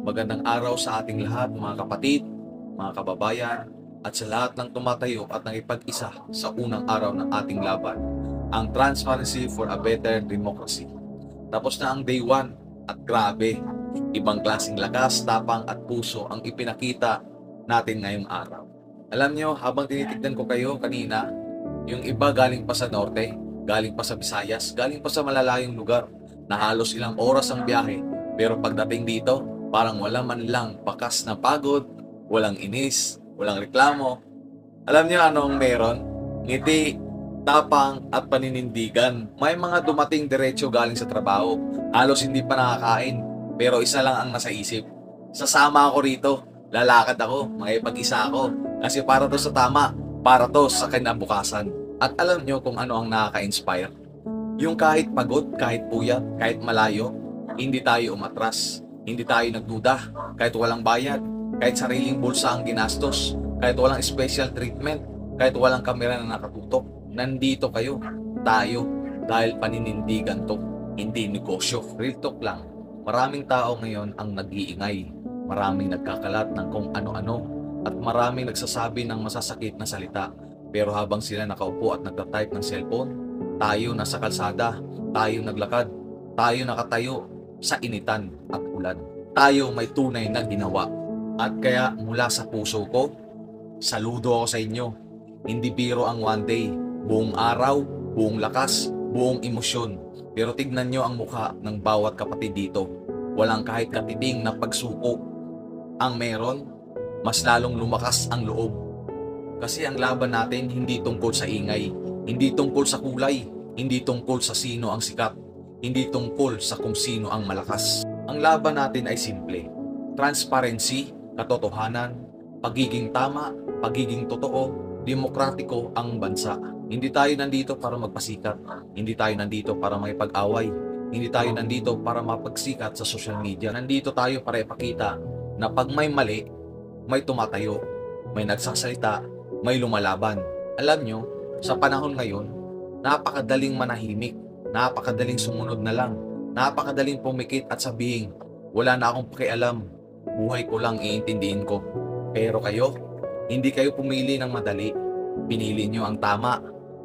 Magandang araw sa ating lahat, mga kapatid, mga kababayan, at sa lahat ng tumatayo at nakipag-isa sa unang araw ng ating laban, ang Transparency for a Better Democracy. Tapos na ang day 1 at grabe, ibang klaseng lakas, tapang at puso ang ipinakita natin ngayong araw. Alam nyo, habang tinitignan ko kayo kanina, yung iba galing pa sa norte, galing pa sa Visayas, galing pa sa malalayong lugar, na halos ilang oras ang biyahe, pero pagdating dito, parang wala man lang bakas na pagod, walang inis, walang reklamo. Alam niyo anong meron? Ngiti, tapang at paninindigan. May mga dumating diretso galing sa trabaho. Halos hindi pa nakakain. Pero isa lang ang nasa isip. Sasama ako rito. Lalakad ako. Makipag-isa ako. Kasi para to sa tama. Para to sa kinabukasan. At alam niyo kung ano ang nakaka-inspire? Yung kahit pagod, kahit puyat, kahit malayo, hindi tayo umatras. Hindi tayo nagduda, kahit walang bayad, kahit sariling bulsa ang ginastos, kahit walang special treatment, kahit walang kamera na nakatutok. Nandito kayo, tayo, dahil paninindigan to, hindi negosyo. Real talk lang, maraming tao ngayon ang nag-iingay, maraming nagkakalat ng kung ano-ano, at maraming nagsasabi ng masasakit na salita. Pero habang sila nakaupo at nagtatype ng cellphone, tayo nasa kalsada, tayo naglakad, tayo nakatayo sa initan at ulan. Tayo may tunay na ginawa. At kaya mula sa puso ko, saludo ako sa inyo. Hindi biro ang one day, buong araw, buong lakas, buong emosyon. Pero tignan nyo ang mukha ng bawat kapatid dito. Walang kahit katiting na pagsuko. Ang meron, mas lalong lumakas ang loob. Kasi ang laban natin hindi tungkol sa ingay, hindi tungkol sa kulay, hindi tungkol sa sino ang sikat, hindi tungkol sa kung sino ang malakas. Ang laban natin ay simple. Transparency, katotohanan, pagiging tama, pagiging totoo, demokratiko ang bansa. Hindi tayo nandito para magpasikat. Hindi tayo nandito para makipag-away. Hindi tayo nandito para mapagsikat sa social media. Nandito tayo para ipakita na pag may mali, may tumatayo, may nagsasalita, may lumalaban. Alam nyo, sa panahon ngayon, napakadaling manahimik. Napakadaling sumunod na lang. Napakadaling pumikit at sabihin, wala na akong pakialam. Buhay ko lang iintindihin ko. Pero kayo, hindi kayo pumili ng madali. Pinili nyo ang tama.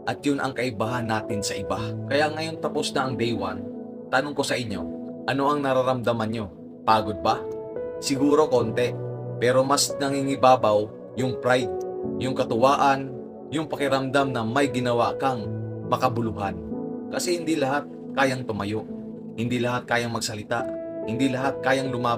At yun ang kaibahan natin sa iba. Kaya ngayon tapos na ang day 1, tanong ko sa inyo, ano ang nararamdaman nyo? Pagod ba? Siguro konti. Pero mas nangingibabaw yung pride, yung katuwaan, yung pakiramdam na may ginawa kang makabuluhan. Kasi hindi lahat kayang tumayo, hindi lahat kayang magsalita, hindi lahat kayang lumaban.